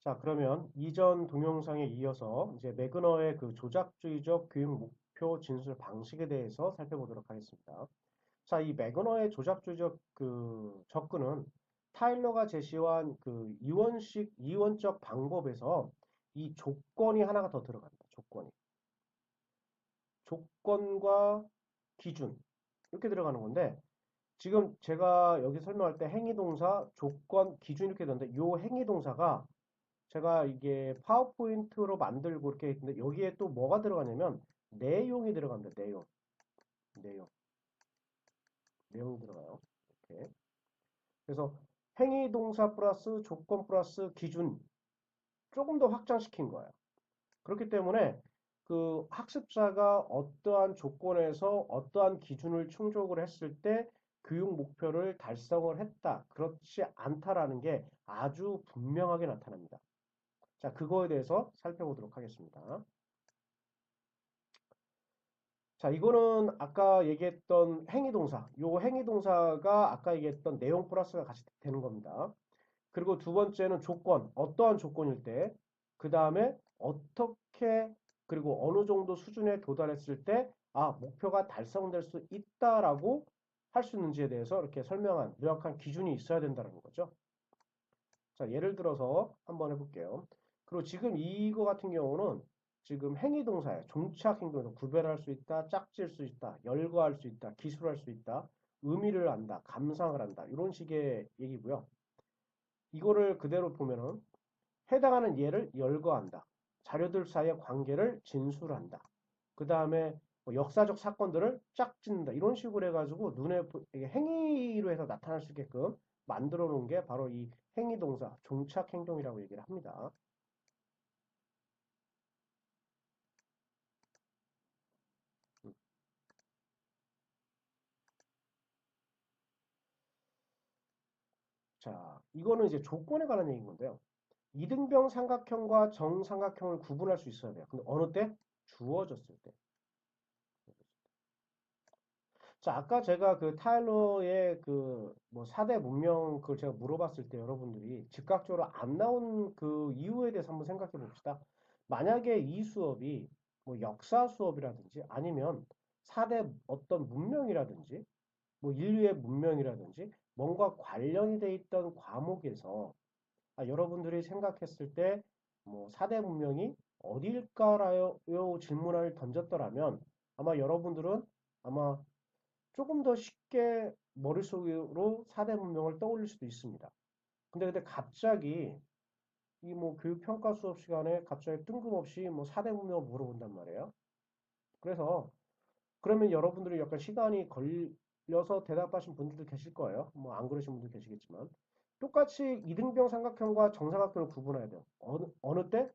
자, 그러면 이전 동영상에 이어서 이제 매그너의 그 조작주의적 교육 목표 진술 방식에 대해서 살펴보도록 하겠습니다. 자, 이 매그너의 조작주의적 그 접근은 타일러가 제시한 그 이원적 방법에서 이 조건이 하나가 더 들어갑니다. 조건이. 조건과 기준. 이렇게 들어가는 건데, 지금 제가 여기 설명할 때 행위동사, 조건, 기준 이렇게 되는데, 이 행위동사가 제가 이게 파워포인트로 만들고 이렇게 했는데 여기에 또 뭐가 들어가냐면 내용이 들어갑니다. 내용, 내용이 들어가요. 이렇게. 그래서 행위 동사 플러스 조건 플러스 기준 조금 더 확장시킨 거예요. 그렇기 때문에 그 학습자가 어떠한 조건에서 어떠한 기준을 충족을 했을 때 교육 목표를 달성을 했다. 그렇지 않다라는 게 아주 분명하게 나타납니다. 자, 그거에 대해서 살펴보도록 하겠습니다. 자, 이거는 아까 얘기했던 행위동사. 요 행위동사가 아까 얘기했던 내용 플러스가 같이 되는 겁니다. 그리고 두 번째는 조건. 어떠한 조건일 때. 그 다음에 어떻게 그리고 어느 정도 수준에 도달했을 때 목표가 달성될 수 있다라고 할 수 있는지에 대해서 이렇게 설명한 명확한 기준이 있어야 된다는 거죠. 자, 예를 들어서 한번 해볼게요. 그리고 지금 이거 같은 경우는 지금 행위동사에 종착 행동에서 구별할 수 있다, 짝지을 수 있다, 열거할 수 있다, 기술할 수 있다, 의미를 안다, 감상을 한다. 이런 식의 얘기고요. 이거를 그대로 보면은 해당하는 예를 열거한다. 자료들 사이의 관계를 진술한다. 그 다음에 뭐 역사적 사건들을 짝짓는다. 이런 식으로 해가지고 이게 행위로 해서 나타날 수 있게끔 만들어 놓은 게 바로 이 행위동사, 종착행동이라고 얘기를 합니다. 자, 이거는 이제 조건에 관한 얘기인 건데요. 이등병 삼각형과 정삼각형을 구분할 수 있어야 돼요. 근데 어느 때? 주어졌을 때. 자, 아까 제가 그 타일러의 그 뭐 4대 문명 그걸 제가 물어봤을 때 여러분들이 즉각적으로 안 나온 그 이유에 대해서 한번 생각해 봅시다. 만약에 이 수업이 뭐 역사 수업이라든지 아니면 4대 어떤 문명이라든지 뭐 인류의 문명이라든지 뭔가 관련이 돼 있던 과목에서 여러분들이 생각했을 때 뭐 4대 문명이 어딜까라요 질문을 던졌더라면 아마 여러분들은 아마 조금 더 쉽게 머릿속으로 4대 문명을 떠올릴 수도 있습니다. 근데 갑자기 이 뭐 교육평가 수업 시간에 갑자기 뜬금없이 뭐 4대 문명을 물어본단 말이에요. 그래서 그러면 여러분들이 약간 시간이 걸려서 대답하신 분들도 계실 거예요. 뭐 안 그러신 분도 계시겠지만. 똑같이 이등병 삼각형과 정삼각형을 구분해야 돼요. 어느 때?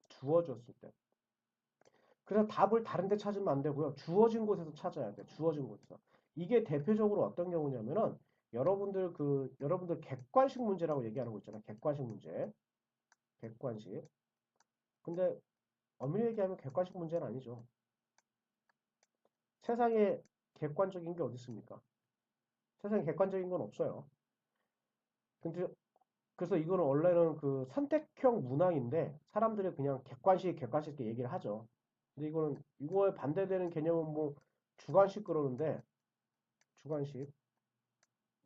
주어졌을 때. 그래서 답을 다른 데 찾으면 안 되고요. 주어진 곳에서 찾아야 돼요. 주어진 곳에서. 이게 대표적으로 어떤 경우냐면은 여러분들 객관식 문제라고 얘기하는 거 있잖아요. 객관식 문제. 객관식. 근데 엄밀히 얘기하면 객관식 문제는 아니죠. 세상에 객관적인 게 어디 있습니까? 세상에 객관적인 건 없어요. 근데 그래서 이거는 원래는 그 선택형 문항인데 사람들이 그냥 객관식 이렇게 얘기를 하죠. 근데 이거는 이거에 반대되는 개념은 뭐 주관식 그러는데 주관식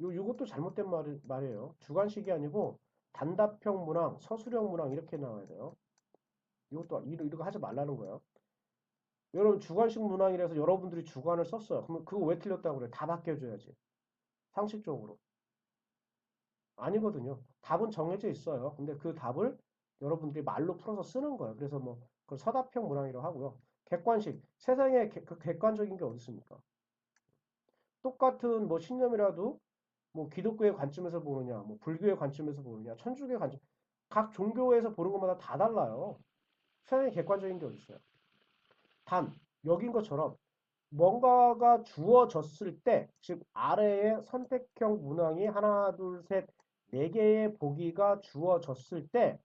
요것도 잘못된 말이에요. 주관식이 아니고 단답형 문항, 서술형 문항 이렇게 나와야 돼요. 이것도 이거 하지 말라는 거예요. 여러분 주관식 문항이라서 여러분들이 주관을 썼어요. 그럼 그거 왜 틀렸다고 그래? 다 바뀌어줘야지. 상식적으로. 아니거든요. 답은 정해져 있어요. 근데 그 답을 여러분들이 말로 풀어서 쓰는 거예요. 그래서 뭐 그걸 서답형 문항이라고 하고요. 객관식. 세상에 그 객관적인 게 어디 있습니까? 똑같은 뭐 신념이라도 뭐 기독교의 관점에서 보느냐, 뭐 불교의 관점에서 보느냐, 천주교의 관점, 각 종교에서 보는 것마다 다 달라요. 세상에 객관적인 게 어디 있어요? 단, 여긴 것처럼 뭔가가 주어졌을 때, 즉 아래에 선택형 문항이 하나, 둘, 셋, 네 개의 보기가 주어졌을 때,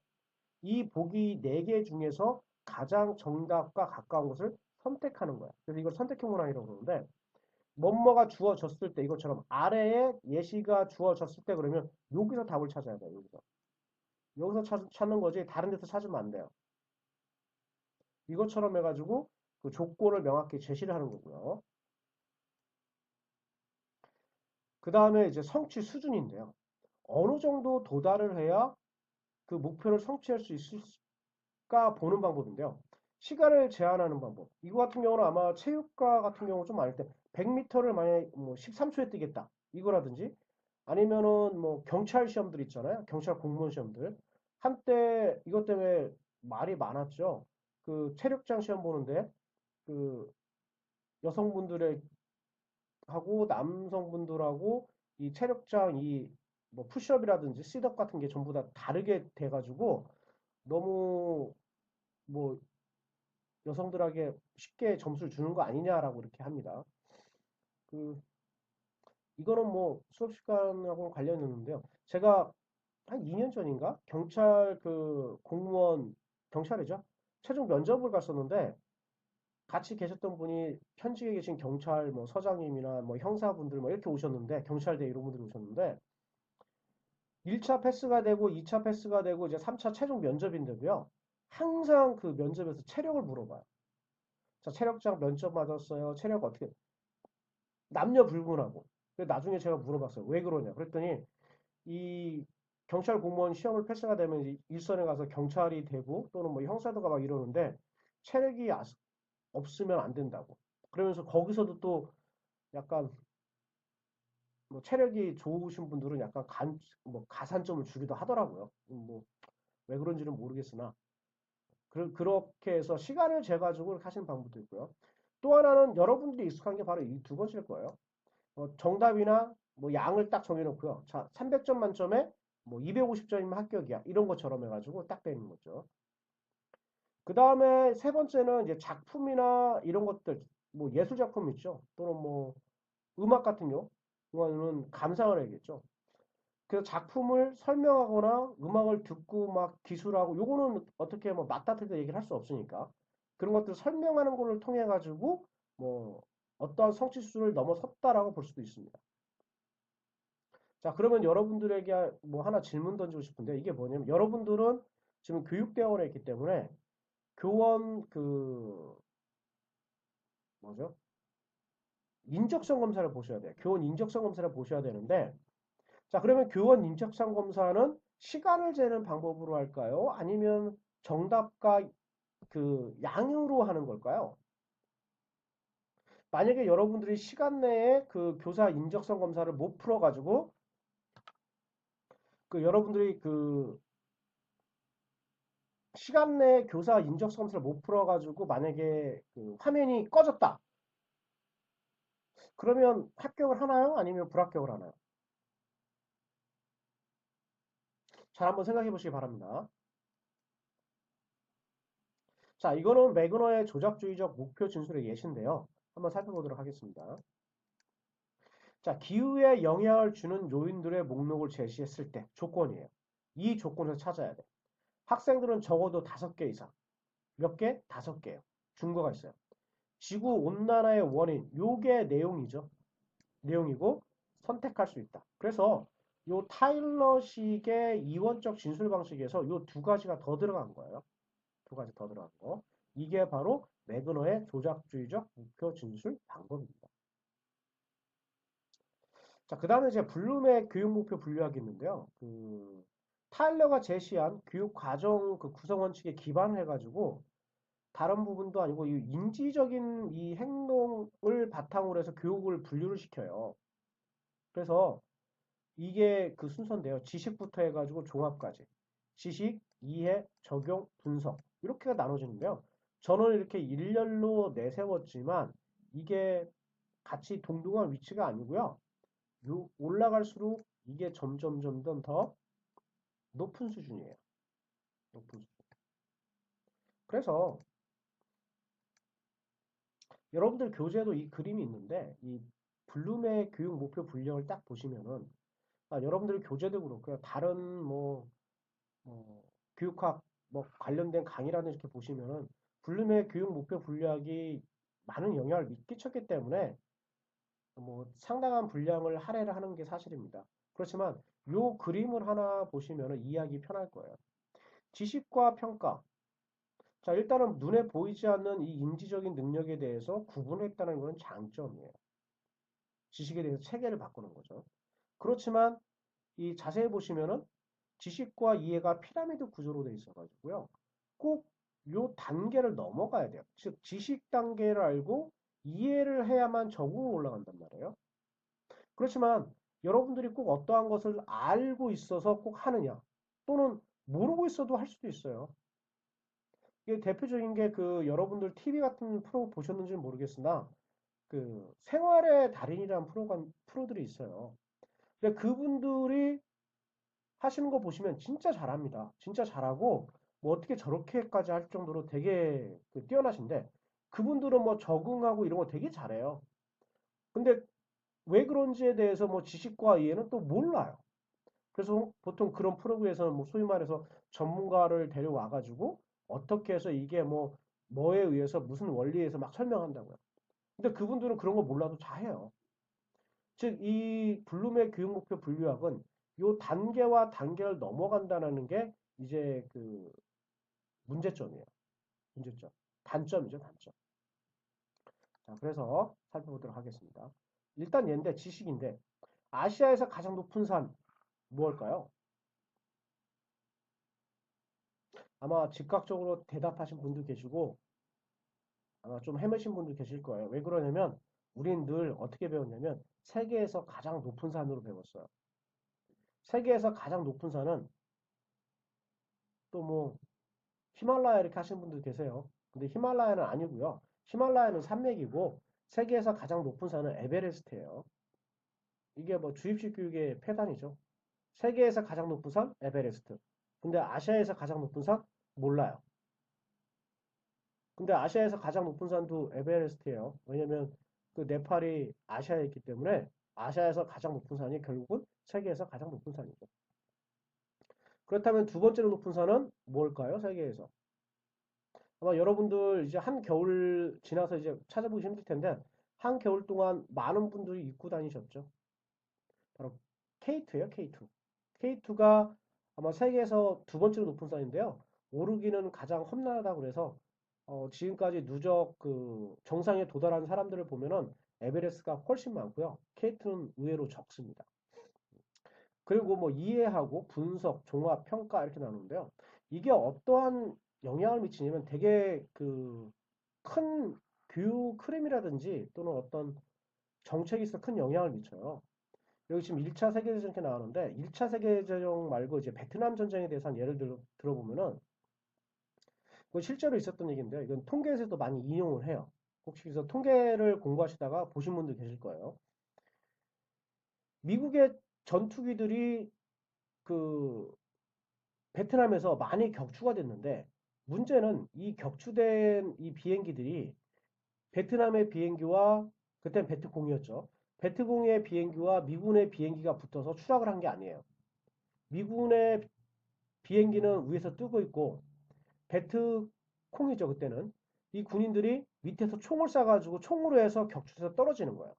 이 보기 네 개 중에서 가장 정답과 가까운 것을 선택하는 거야. 그래서 이걸 선택형 문항이라고 그러는데, 뭐뭐가 주어졌을 때, 이것처럼 아래에 예시가 주어졌을 때 그러면 여기서 답을 찾아야 돼요. 여기서. 여기서 찾는 거지 다른 데서 찾으면 안 돼요. 이것처럼 해가지고 그 조건을 명확히 제시를 하는 거고요. 그 다음에 이제 성취 수준인데요. 어느 정도 도달을 해야 그 목표를 성취할 수 있을까 보는 방법인데요. 시간을 제한하는 방법. 이거 같은 경우는 아마 체육과 같은 경우 좀 많을 때 100m를 만약에 뭐 13초에 뛰겠다. 이거라든지 아니면은 뭐 경찰 시험들 있잖아요. 경찰 공무원 시험들. 한때 이것 때문에 말이 많았죠. 그 체력장 시험 보는데 그 여성분들의 하고 남성분들하고 이 체력장 이 뭐 푸시업이라든지 시트업 같은 게 전부 다 다르게 돼가지고 너무 뭐 여성들에게 쉽게 점수를 주는 거 아니냐라고 이렇게 합니다. 그 이거는 뭐 수업 시간하고 관련이 있는데요. 제가 한 2년 전인가 경찰 그 공무원 경찰이죠. 최종 면접을 갔었는데 같이 계셨던 분이 현직에 계신 경찰 뭐 서장님이나 뭐 형사분들 뭐 이렇게 오셨는데 경찰대 이런 분들이 오셨는데 1차 패스가 되고 2차 패스가 되고 이제 3차 최종 면접인데도요. 항상 그 면접에서 체력을 물어봐요. 자, 체력장 면접 맞았어요. 체력 어떻게 남녀 불문하고. 나중에 제가 물어봤어요. 왜 그러냐. 그랬더니 이 경찰 공무원 시험을 패스가 되면 이제 일선에 가서 경찰이 되고 또는 뭐 형사도가 막 이러는데 체력이 없으면 안 된다고. 그러면서 거기서도 또 약간 뭐 체력이 좋으신 분들은 약간 뭐 가산점을 주기도 하더라고요. 뭐 왜 그런지는 모르겠으나 그렇게 해서 시간을 재가지고 이렇게 하시는 방법도 있고요. 또 하나는 여러분들이 익숙한 게 바로 이 두 번째일 거예요. 정답이나 뭐 양을 딱 정해놓고요. 자, 300점 만점에 뭐 250점이면 합격이야. 이런 것처럼 해가지고 딱 되는 거죠. 그 다음에 세 번째는 이제 작품이나 이런 것들, 뭐 예술 작품 있죠. 또는 뭐 음악 같은 경우는 감상을 해야겠죠. 그래서 작품을 설명하거나 음악을 듣고 막 기술하고 요거는 어떻게 뭐 맞다틀다 얘기를 할 수 없으니까 그런 것들 설명하는 거를 통해 가지고 뭐 어떠한 성취 수준을 넘어섰다라고 볼 수도 있습니다. 자, 그러면 여러분들에게 뭐 하나 질문 던지고 싶은데 이게 뭐냐면 여러분들은 지금 교육대원에 있기 때문에 교원 그 뭐죠? 인적성 검사를 보셔야 돼요. 교원 인적성 검사를 보셔야 되는데 자, 그러면 교원 인적성 검사는 시간을 재는 방법으로 할까요? 아니면 정답과 그 양으로 하는 걸까요? 만약에 여러분들이 시간 내에 그 교사 인적성 검사를 못 풀어가지고 그 여러분들이 그 시간 내에 교사 인적성 검사를 못 풀어가지고 만약에 그 화면이 꺼졌다. 그러면 합격을 하나요? 아니면 불합격을 하나요? 잘 한번 생각해 보시기 바랍니다. 자, 이거는 매그너의 조작주의적 목표 진술의 예시인데요. 한번 살펴보도록 하겠습니다. 자, 기후에 영향을 주는 요인들의 목록을 제시했을 때 조건이에요. 이 조건에서 찾아야 돼. 학생들은 적어도 5개 이상. 몇 개? 5개요. 증거가 있어요. 지구 온난화의 원인, 요게 내용이죠. 내용이고 선택할 수 있다. 그래서 요 타일러식의 이원적 진술 방식에서 요 두 가지가 더 들어간 거예요. 두 가지 더 들어간 거. 이게 바로 매그너의 조작주의적 목표 진술 방법입니다. 자, 그 다음에 이제 블룸의 교육 목표 분류학이 있는데요. 그 타일러가 제시한 교육 과정 그 구성 원칙에 기반을 해가지고 다른 부분도 아니고 이 인지적인 이 행동을 바탕으로 해서 교육을 분류를 시켜요. 그래서 이게 그 순서인데요. 지식부터 해가지고 종합까지. 지식, 이해, 적용, 분석. 이렇게가 나눠지는데요. 저는 이렇게 일렬로 내세웠지만 이게 같이 동등한 위치가 아니고요. 올라갈수록 이게 점점 더 높은 수준이에요. 높은 수준. 그래서 여러분들 교재도 이 그림이 있는데 이 블룸의 교육 목표 분량을 딱 보시면은 여러분들 교재도 그렇고요. 다른 뭐 교육학 뭐 관련된 강의라는 이렇게 보시면은 블룸의 교육 목표 분량이 많은 영향을 끼쳤기 때문에 뭐 상당한 분량을 할애를 하는 게 사실입니다. 그렇지만 요 그림을 하나 보시면 이해하기 편할 거예요. 지식과 평가. 자, 일단은 눈에 보이지 않는 이 인지적인 능력에 대해서 구분했다는 것은 장점이에요. 지식에 대해서 체계를 바꾸는 거죠. 그렇지만 이 자세히 보시면은 지식과 이해가 피라미드 구조로 되어 있어가지고요. 꼭 요 단계를 넘어가야 돼요. 즉, 지식 단계를 알고 이해를 해야만 적응으로 올라간단 말이에요. 그렇지만 여러분들이 꼭 어떠한 것을 알고 있어서 꼭 하느냐, 또는 모르고 있어도 할 수도 있어요. 이게 대표적인 게 그 여러분들 TV 같은 프로 보셨는지는 모르겠으나 그 생활의 달인이라는 프로들이 있어요. 근데 그분들이 하시는 거 보시면 진짜 잘합니다. 진짜 잘하고 뭐 어떻게 저렇게까지 할 정도로 되게 그 뛰어나신데 그분들은 뭐 적응하고 이런 거 되게 잘해요. 근데 왜 그런지에 대해서 뭐 지식과 이해는 또 몰라요. 그래서 보통 그런 프로그램에서는 뭐 소위 말해서 전문가를 데려와 가지고 어떻게 해서 이게 뭐 뭐에 의해서 무슨 원리에서 막 설명한다고요. 근데 그분들은 그런 거 몰라도 잘해요. 즉, 이 블룸의 교육 목표 분류학은 요 단계와 단계를 넘어간다는 게 이제 그 문제점이에요. 문제점. 단점이죠, 단점. 자, 그래서 살펴보도록 하겠습니다. 일단 얘인데 지식인데 아시아에서 가장 높은 산 무엇일까요? 아마 즉각적으로 대답하신 분도 계시고 아마 좀 헤매신 분도 계실 거예요. 왜 그러냐면 우린 늘 어떻게 배웠냐면 세계에서 가장 높은 산으로 배웠어요. 세계에서 가장 높은 산은 또 뭐 히말라야 이렇게 하시는 분들 계세요. 근데 히말라야는 아니고요. 히말라야는 산맥이고 세계에서 가장 높은 산은 에베레스트예요. 이게 뭐 주입식 교육의 폐단이죠. 세계에서 가장 높은 산 에베레스트. 근데 아시아에서 가장 높은 산 몰라요. 근데 아시아에서 가장 높은 산도 에베레스트예요. 왜냐면 그 네팔이 아시아에 있기 때문에 아시아에서 가장 높은 산이 결국은 세계에서 가장 높은 산이죠. 그렇다면 두 번째로 높은 산은 뭘까요? 세계에서. 아마 여러분들 이제 한 겨울 지나서 이제 찾아보기 힘들 텐데 한 겨울 동안 많은 분들이 입고 다니셨죠. 바로 K2예요, K2. K2가 아마 세계에서 두 번째로 높은 산인데요. 오르기는 가장 험난하다고 그래서 지금까지 누적 그 정상에 도달한 사람들을 보면은 에베레스트가 훨씬 많고요. K2는 의외로 적습니다. 그리고 뭐 이해하고 분석, 종합, 평가 이렇게 나누는데요. 이게 어떠한 영향을 미치냐면 되게 그 큰 교육 흐름이라든지 또는 어떤 정책에 있어 큰 영향을 미쳐요. 여기 지금 1차 세계대전 이렇게 나오는데 1차 세계대전 말고 이제 베트남 전쟁에 대해서 한 예를 들어보면은 그건 실제로 있었던 얘기인데요. 이건 통계에서도 많이 인용을 해요. 혹시 그래서 통계를 공부하시다가 보신 분들 계실 거예요. 미국의 전투기들이 그 베트남에서 많이 격추가 됐는데 문제는 이 격추된 이 비행기들이 베트남의 비행기와 그때 베트공이었죠. 베트공의 비행기와 미군의 비행기가 붙어서 추락을 한 게 아니에요. 미군의 비행기는 위에서 뜨고 있고 베트콩이죠 그때는 이 군인들이 밑에서 총을 쏴가지고 총으로 해서 격추해서 떨어지는 거예요.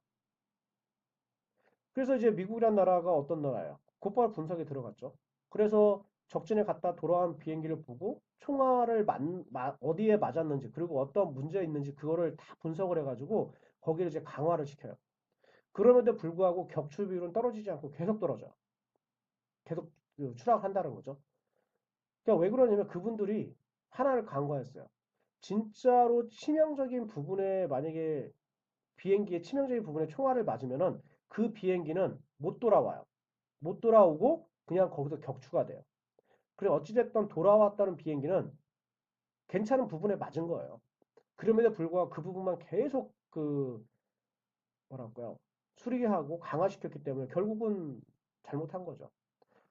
그래서 이제 미국이란 나라가 어떤 나라예요? 곧바로 분석에 들어갔죠. 그래서 적진에 갔다 돌아온 비행기를 보고 총알을 어디에 맞았는지 그리고 어떤 문제가 있는지 그거를 다 분석을 해가지고 거기를 이제 강화를 시켜요. 그럼에도 불구하고 격추 비율은 떨어지지 않고 계속 떨어져요. 계속 그 추락한다는 거죠. 그러니까 왜 그러냐면 그분들이 하나를 간과했어요. 진짜로 치명적인 부분에 만약에 비행기의 치명적인 부분에 총알을 맞으면은 그 비행기는 못 돌아와요. 못 돌아오고 그냥 거기서 격추가 돼요. 그래 어찌됐든 돌아왔다는 비행기는 괜찮은 부분에 맞은 거예요. 그럼에도 불구하고 그 부분만 계속 그 뭐랄까요 수리하고 강화시켰기 때문에 결국은 잘못한 거죠.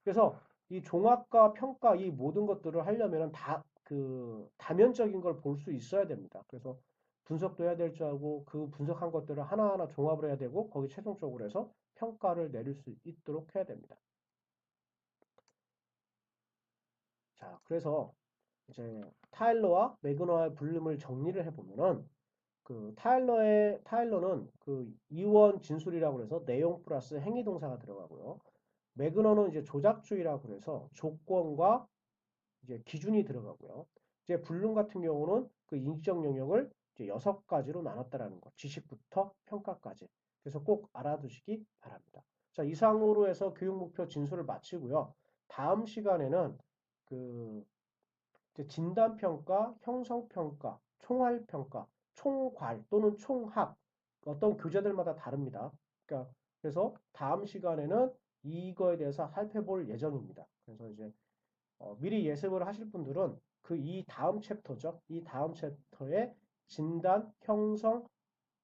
그래서 이 종합과 평가 이 모든 것들을 하려면 다 그 다면적인 걸 볼 수 있어야 됩니다. 그래서 분석도 해야 될 줄 알고 그 분석한 것들을 하나하나 종합을 해야 되고 거기 최종적으로 해서 평가를 내릴 수 있도록 해야 됩니다. 자, 그래서 이제 타일러와 매그너의 불림을 정리를 해보면은 그 타일러는 그 이원 진술이라고 해서 내용 플러스 행위 동사가 들어가고요. 매그너는 이제 조작주의라고 그래서 조건과 이제 기준이 들어가고요. 이제 블룸 같은 경우는 그 인지적 영역을 이제 6가지로 나눴다라는 거. 지식부터 평가까지. 그래서 꼭 알아두시기 바랍니다. 자, 이상으로 해서 교육 목표 진술을 마치고요. 다음 시간에는 그 진단평가, 형성평가, 총괄평가, 총괄 또는 총합 어떤 교재들마다 다릅니다. 그러니까 그래서 다음 시간에는 이거에 대해서 살펴볼 예정입니다. 그래서 이제 미리 예습을 하실 분들은 그 이 다음 챕터죠. 이 다음 챕터에 진단, 형성,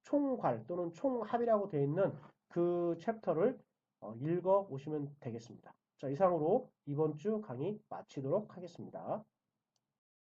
총괄 또는 총합이라고 되어 있는 그 챕터를 읽어 오시면 되겠습니다. 자, 이상으로 이번 주 강의 마치도록 하겠습니다.